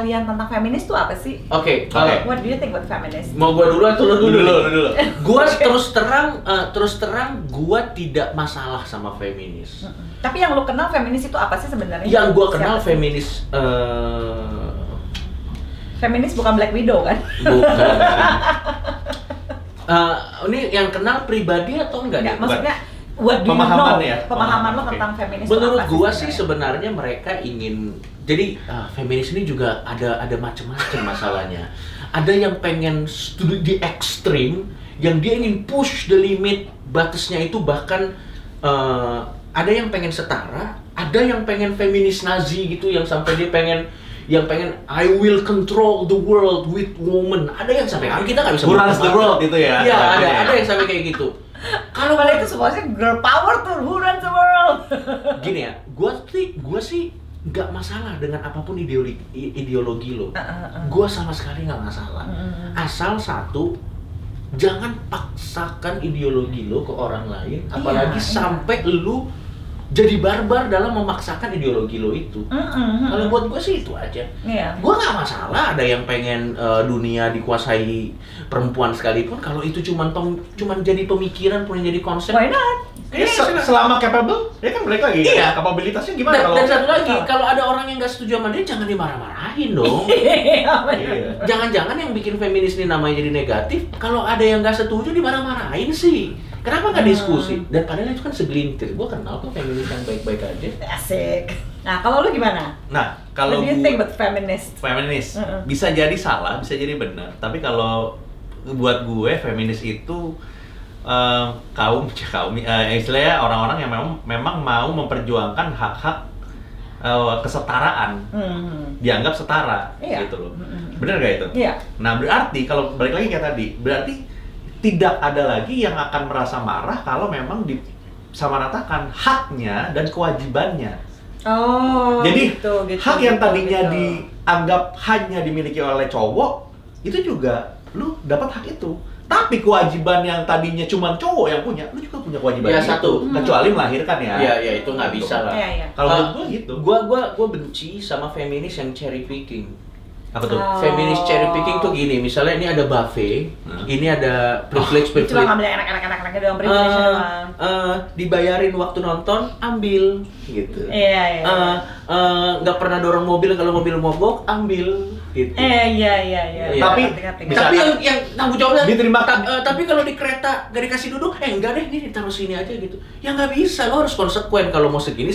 kalian tentang feminis tuh apa sih? Oke. What do you think about feminist? Mau gua dulu atau lu dulu? Gua Okay. terus terang gua tidak masalah sama feminis. Tapi yang lu kenal feminis itu apa sih sebenarnya? Yang gua kenal Siapa sih? feminis Feminis bukan Black Widow kan? bukan. Ini yang kenal pribadi atau enggak? Enggak, nih? maksudnya what do you Pemahaman know? ya? Pemahaman lo Oke. tentang feminis itu Menurut apa gua sih sih sebenarnya mereka ingin, jadi feminis ini juga ada macam-macam masalahnya. Ada yang pengen studi di ekstrim, yang dia ingin push the limit, batasnya itu bahkan ada yang pengen setara, ada yang pengen feminis Nazi gitu, yang sampai dia pengen I will control the world with woman. Ada yang sampai kita nggak bisa. Who runs the world itu ya? Iya, ada yang sampai kayak gitu. Kalau itu semuanya girl power tuh, who runs the world? Gini ya, gua sih nggak masalah dengan apapun ideologi lo. Gua sama sekali nggak masalah. Asal satu, jangan paksakan ideologi lo ke orang lain, apalagi sampai lu jadi barbar dalam memaksakan ideologi lo itu. Kalau buat gue sih itu aja. Gue nggak masalah ada yang pengen dunia dikuasai perempuan sekalipun, kalau itu cuman jadi pemikiran, punya jadi konsep. Why not? Selama capable, dia kan balik lagi. Iya. Kapabilitasnya gimana kalau? Dan satu lagi, kalau ada orang yang nggak setuju sama dia, jangan dimarah-marahin dong. Iya. Jangan-jangan yang bikin feminis ini namanya jadi negatif, kalau ada yang nggak setuju dimarah-marahin sih. Kenapa nggak diskusi? Dan padahal itu kan segelintir. Gue kenal kok feminis yang baik-baik aja. Asik. Nah, kalau lu gimana? Nah, kalau What do you think about feminist? feminis bisa jadi salah, bisa jadi benar. Tapi kalau buat gue feminis itu istilahnya orang-orang yang memang mau memperjuangkan hak-hak kesetaraan, dianggap setara, Iya. gitu loh. Benar gak itu? Iya. Nah berarti kalau balik lagi kayak tadi, berarti tidak ada lagi yang akan merasa marah kalau memang disamaratakan haknya dan kewajibannya. Oh, Jadi gitu, hak yang gitu, tadinya gitu. dianggap hanya dimiliki oleh cowok, itu juga lu dapat hak itu. Tapi kewajiban yang tadinya cuma cowok yang punya, lu juga punya kewajiban Ya, itu. satu. Kecuali melahirkan ya. Iya, itu nggak bisa lah. Iya, iya. Kalau menurut gua gitu. Gua benci sama feminis yang cherry picking. Apa tuh? Oh. Feminis cherry picking tuh gini, misalnya ini ada buffet, ini ada privilege. Cuma ngambil yang enak-enak doang, privilege doang. Dibayarin waktu nonton, ambil gitu. Iya. Nggak pernah dorong mobil, kalau mobil mogok, ambil gitu. Iya. Tapi Ngerti. bisa- Tapi yang tanggung jawabnya Diterima. tapi kalau di kereta gak dikasih duduk, enggak deh, ini ditaruh sini aja gitu. Ya nggak bisa, lo harus konsekuen kalau mau segini.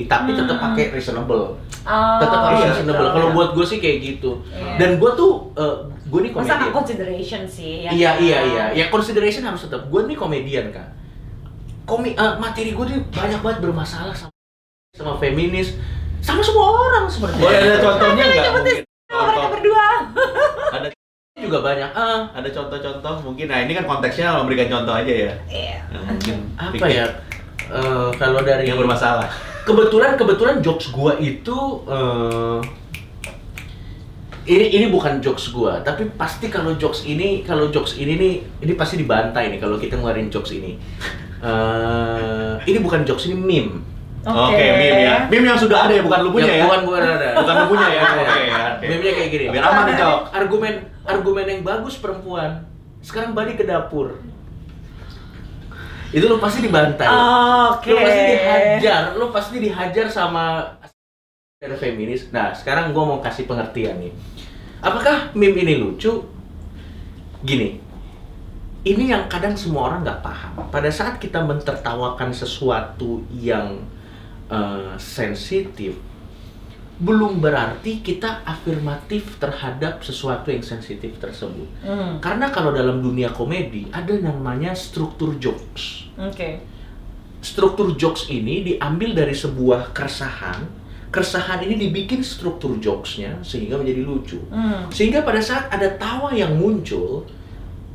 Tapi tetap pakai reasonable. Tetap harus Iya, reasonable. betul. Kalau buat gue sih kayak gitu. Iya. Dan gue tuh gue nih Masa komedian. consideration sih? Iya. kan? Ya consideration harus tetap. Gue nih komedian kan. Materi gue tuh banyak banget bermasalah sama feminis, sama semua orang sebenarnya. Boleh ada contohnya nggak? Yang penting Mungkin mereka berdua. ada Juga banyak. ada contoh-contoh mungkin. Nah ini kan konteksnya memberikan contoh aja ya. Iya. Yang mungkin Apa fiktif, ya? Kalau dari yang bermasalah. kebetulan jokes gua itu ini bukan jokes gua, tapi pasti kalau jokes ini nih, ini pasti dibantai nih kalau kita ngeluarin jokes ini. Ini bukan jokes, ini meme. Oke, meme ya. Meme yang sudah ada ya, bukan lu punya ya. Bukan ada. Bukan lu punya ya. Oke ya. oke. Meme-nya kayak gini. Biar aman nih, Cok. Argumen yang bagus perempuan. Sekarang balik ke dapur. Itu lo pasti dibantai. Oke. Lo pasti dihajar sama dari feminis. Nah, sekarang gua mau kasih pengertian nih. Apakah meme ini lucu? Gini. Ini yang kadang semua orang nggak paham. Pada saat kita mentertawakan sesuatu yang sensitif, belum berarti kita afirmatif terhadap sesuatu yang sensitif tersebut. Karena kalau dalam dunia komedi ada namanya struktur jokes. Oke. Struktur jokes ini diambil dari sebuah keresahan. Keresahan ini dibikin struktur jokesnya sehingga menjadi lucu. Sehingga pada saat ada tawa yang muncul,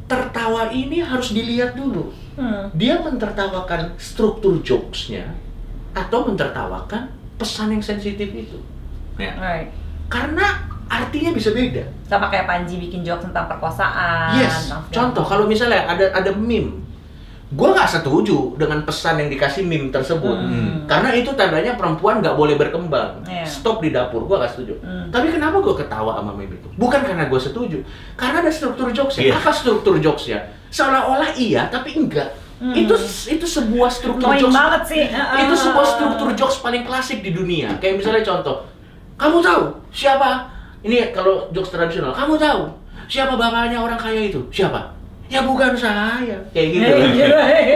tertawa ini harus dilihat dulu. Dia mentertawakan struktur jokesnya atau mentertawakan pesan yang sensitif itu. Ya. Right. Karena artinya bisa beda. Sama kayak Panji bikin jokes tentang perkosaan. Yes. tentang segala Contoh macam. kalau misalnya ada meme Gue nggak setuju dengan pesan yang dikasih meme tersebut. Karena itu tandanya perempuan nggak boleh berkembang. Iya. Stop di dapur, gue nggak setuju. Tapi kenapa gue ketawa sama meme itu? Bukan karena gue setuju, karena ada struktur jokesnya. Iya. Apa struktur jokesnya? Seolah-olah iya, tapi enggak. Itu sebuah struktur Annoying jokes. banget sih. Itu sebuah struktur jokes paling klasik di dunia. Kayak misalnya contoh, kamu tahu siapa? Ini kalau jokes tradisional, kamu tahu siapa bapaknya orang kaya itu? Siapa? Ya bukan saya. Kayak gitu.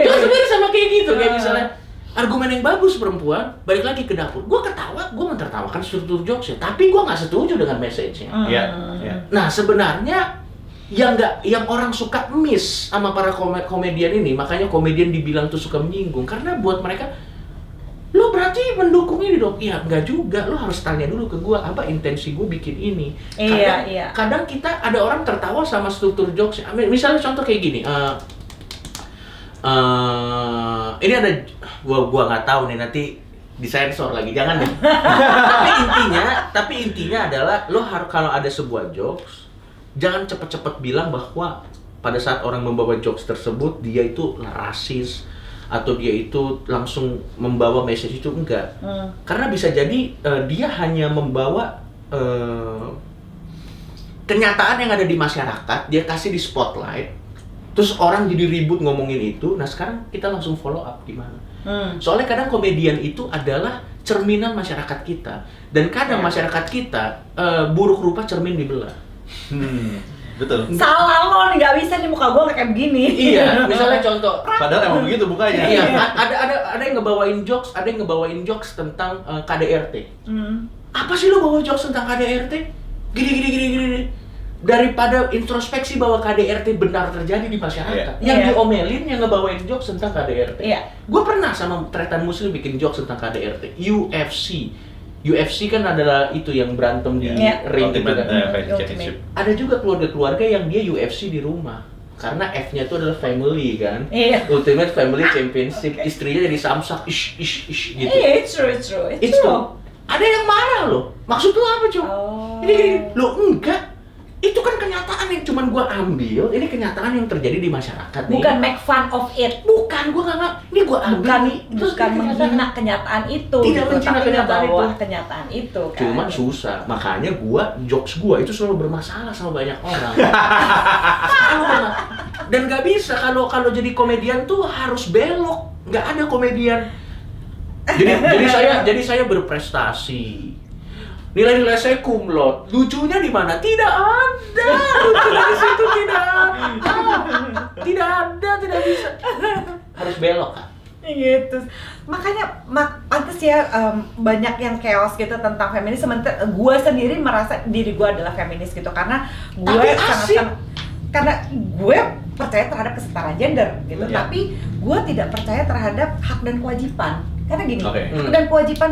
Itu sebenarnya sama kayak gitu. Kayak misalnya argumen yang bagus perempuan, balik lagi ke dapur. Gue ketawa, gue mentertawakan struktur jokesnya, tapi gue nggak setuju dengan message-nya. Iya, iya. Nah sebenarnya yang orang suka miss sama para komedian ini, makanya komedian dibilang tuh suka menyinggung, karena buat mereka, lo berarti mendukung ini dong? Iya, enggak juga. Lo harus tanya dulu ke gua, apa intensi gua bikin ini. Iya. Kadang kita ada orang tertawa sama struktur jokes. Misalnya contoh kayak gini. Ini ada, gua nggak tahu nih, nanti disensor lagi, jangan deh. tapi intinya adalah lo harus, kalau ada sebuah jokes, jangan cepet-cepet bilang bahwa pada saat orang membawa jokes tersebut dia itu rasis atau dia itu langsung membawa message itu, enggak. Karena bisa jadi dia hanya membawa kenyataan yang ada di masyarakat, dia kasih di spotlight, terus orang jadi ribut ngomongin itu. Nah sekarang kita langsung follow up gimana? Soalnya kadang komedian itu adalah cerminan masyarakat kita, dan kadang masyarakat kita buruk rupa cermin dibelah. Betul. Salah lo nih, nggak bisa nih muka gue kayak begini. Iya, misalnya contoh. Padahal emang begitu bukanya. Iya, ada yang ngebawain jokes tentang KDRT. Apa sih lo bawa jokes tentang KDRT? Gini. Daripada introspeksi bahwa KDRT benar terjadi di masyarakat. Iya. Yang Iya. diomelin yang ngebawain jokes tentang KDRT. Iya. Gue pernah sama Tretan Muslim bikin jokes tentang KDRT. UFC kan adalah itu yang berantem di Iya. ring gitu Ultimate kan. Fighting Championship. Ada juga keluarga-keluarga yang dia UFC di rumah. Karena F-nya itu adalah family kan. Iya. Ultimate Family Championship. Istrinya jadi samsak, ish gitu. Iya, it's true. It's true. Ada yang marah loh. Maksud lu apa, Cuk? Oh. Ini. Lo enggak. Itu kan kenyataan yang cuman gua ambil. Ini kenyataan yang terjadi di masyarakat nih. Bukan make fun of it. Bukan, gua nggak. Ini gua ambil Bukan, nih. Terus bukan ini menghina kenyataan itu. Tidak gitu. menghina Tapi kenyataan ngebawah itu. kenyataan itu kan. Cuman susah. Makanya jokes gua itu selalu bermasalah sama banyak orang. Dan nggak bisa kalau jadi komedian tuh harus belok. Nggak ada komedian. Jadi saya berprestasi. Nilai-nilai saya cum laude. Lucunya di mana? Tidak ada. Lucunya di situ tidak ada. Tidak bisa. Harus belok kan. Gitu. Makanya pantas ya banyak yang chaos gitu tentang feminis. Sementara gue sendiri merasa diri gue adalah feminis gitu karena gue Tapi asik. karena gue percaya terhadap kesetaraan gender gitu. Iya. Tapi gue tidak percaya terhadap hak dan kewajiban. Karena gini, Oke. hak dan kewajiban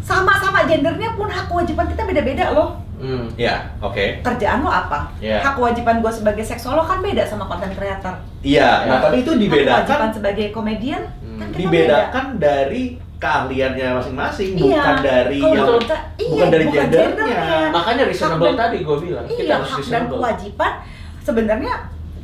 sama-sama gendernya pun hak kewajiban kita beda-beda loh. Iya, oke. Kerjaan lo apa? Iya. Hak kewajiban gue sebagai seksolog kan beda sama content creator. Iya, nah tapi itu Hak kewajiban dibedakan sebagai komedian kan kita dibedakan dari keahliannya masing-masing, Iya. bukan dari Kalau yang kita- bukan dari gendernya. Makanya reasonable Hak dan- tadi gue bilang. Kita Iya, harus hak dan reasonable. kewajiban sebenarnya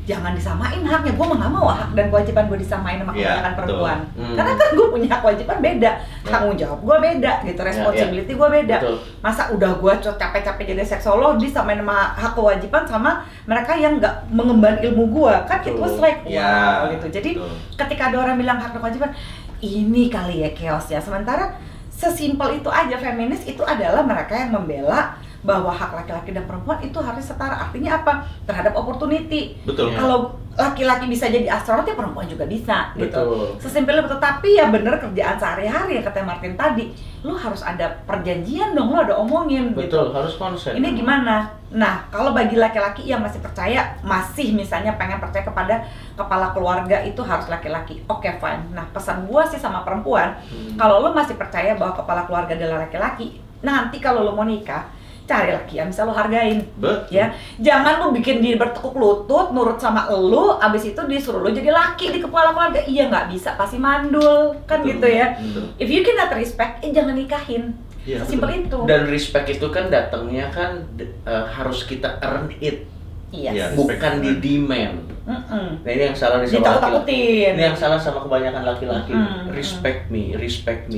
jangan disamain haknya. Gue nggak mau hak dan kewajiban gue disamain sama Iya, kebanyakan betul. perempuan. Hmm. Karena kan gue punya hak kewajiban beda, tanggung jawab gue beda, gitu, responsibility gue beda. Betul. Masa udah gue capek-capek jadi seksolog disamain sama hak kewajiban sama mereka yang nggak mengemban ilmu gue, kan it was like Iya, wow gitu. Jadi betul. ketika ada orang bilang hak dan kewajiban, ini kali ya chaosnya. Sementara sesimpel itu aja, feminis itu adalah mereka yang membela bahwa hak laki-laki dan perempuan itu harus setara. Artinya apa? Terhadap opportunity. Betul. Iya. Kalau laki-laki bisa jadi astronot, ya perempuan juga bisa gitu. Betul. Sesimpel itu. Tapi ya bener, kerjaan sehari-hari yang kata Martin tadi, lu harus ada perjanjian dong, lu ada omongin Betul, gitu. harus konsen. Ini gimana? Nah, kalau bagi laki-laki yang masih percaya, masih misalnya pengen percaya kepada kepala keluarga itu harus laki-laki. Oke, fine. Nah, pesan gua sih sama perempuan, kalau lu masih percaya bahwa kepala keluarga adalah laki-laki, nanti kalau lu mau nikah, cari laki yang bisa lu hargain. Betul. Ya, jangan lu bikin dia bertekuk lutut, nurut sama lu, abis itu disuruh lu jadi laki di kepala keluarga. Iya, nggak bisa, pasti mandul, kan Betul, gitu ya. betul. If you cannot respect, jangan nikahin. Iya, Sesimpel itu. Dan respect itu kan datangnya kan harus kita earn it. Iya. bukan di demand. Nah ini yang salah nih sama Ditakut-takutin. Ini yang salah sama kebanyakan laki-laki. Respect me.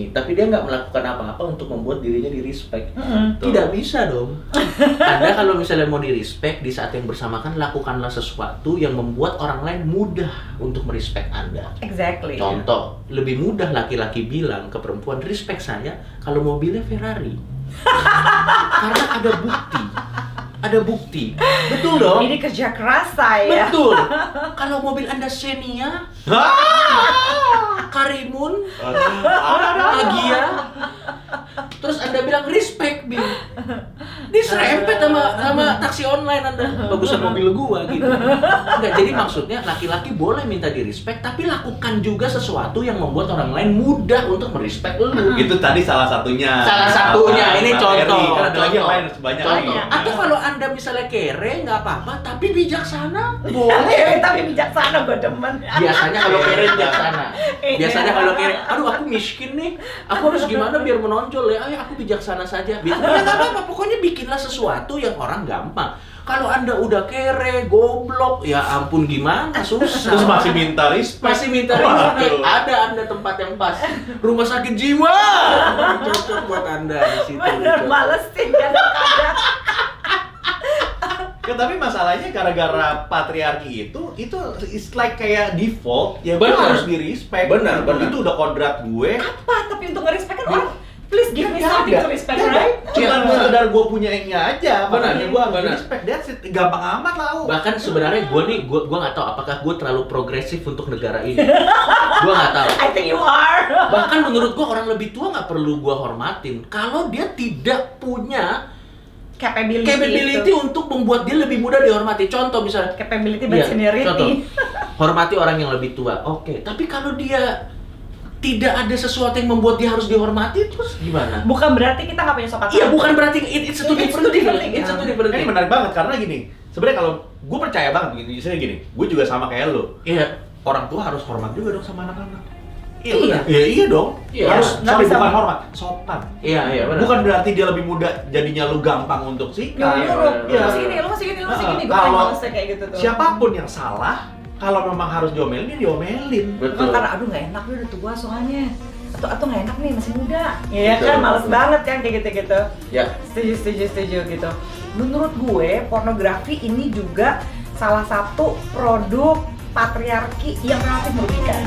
Tapi dia nggak melakukan apa-apa untuk membuat dirinya di respect. Tidak bisa dong. Anda kalau misalnya mau di respect di saat yang bersamaan, lakukanlah sesuatu yang membuat orang lain mudah untuk merespek Anda. Exactly. Contoh, lebih mudah laki-laki bilang ke perempuan respect saya kalau mobilnya Ferrari. Karena ada bukti. Betul dong? Ini kerja keras saya. Betul. Kalau mobil Anda Xenia, Karimun, Agia, terus Anda bilang respect me, diserempet sama taksi online Anda. Bagusan mobil gua gitu. Enggak, jadi maksudnya laki-laki boleh minta di respect, tapi lakukan juga sesuatu yang membuat orang lain mudah untuk merespek lu. Itu tadi salah satunya. Ini contoh. Kan ada lagi yang lain banyak lagi. Contoh. Atau kalau Anda misalnya kere nggak apa-apa, tapi bijaksana boleh. Tapi bijaksana gue demen. Biasanya kalau kere bijaksana. Biasanya kalau kere, aduh aku miskin nih, aku harus gimana biar menonjol ya? Ayo aku bijaksana saja. Biasanya nggak apa-apa, pokoknya bikinlah sesuatu yang orang gampang. Kalau Anda udah kere, goblok, ya ampun gimana, susah. Terus masih minta respect. Respect. Ada Anda tempat yang pas. Rumah sakit jiwa. Cocok buat Anda di situ. Bener, malesin kadang-kadang. Tapi masalahnya gara-gara patriarki itu it's like kayak default ya gue Bener. harus di respect. Bener. Itu udah kodrat gue. Apa? Tapi untuk nge-respect kan orang, please give me something to respect, Nggak right? ada. Cuman sekedar gue punya ini aja, makanya gue harus Bener. respect. That's it. Gampang amat lah. Bahkan sebenarnya gue nggak tahu apakah gue terlalu progresif untuk negara ini. Gue nggak tahu. I think you are. Bahkan menurut gue orang lebih tua nggak perlu gue hormatin kalau dia tidak punya capability untuk membuat dia lebih mudah dihormati. Contoh misalnya Capability by seniority. contoh, hormati orang yang lebih tua. Oke, tapi kalau dia tidak ada sesuatu yang membuat dia harus dihormati, terus gimana? Bukan berarti kita nggak punya sopan Iya, santun. bukan berarti it's a two different thing. It's a two different Ini thing. menarik banget karena gini. Sebenarnya kalau gue percaya banget begini, misalnya gini, gue juga sama kayak lo. Iya. Orang tua harus hormat juga dong sama anak-anak. Iya. Iya dong. Iya. Harus, Nggak sorry, bisa bukan hormat, sopan. Iya, benar. Bukan berarti dia lebih mudah, jadinya lu gampang untuk sikap. Nyuruh, Iya. lu masih gini, lu masih gini, lu masih gini. Gue Kalau malesnya kayak gitu tuh. Siapapun yang salah, kalau memang harus diomelin, dia diomelin. Bukan karena aduh nggak enak, lu udah tua soalnya. Atau nggak enak nih, masih muda. Iya Betul. kan, males banget kan kayak gitu-gitu. Ya. Setuju gitu. Menurut gue, pornografi ini juga salah satu produk patriarki yang relatif merugikan.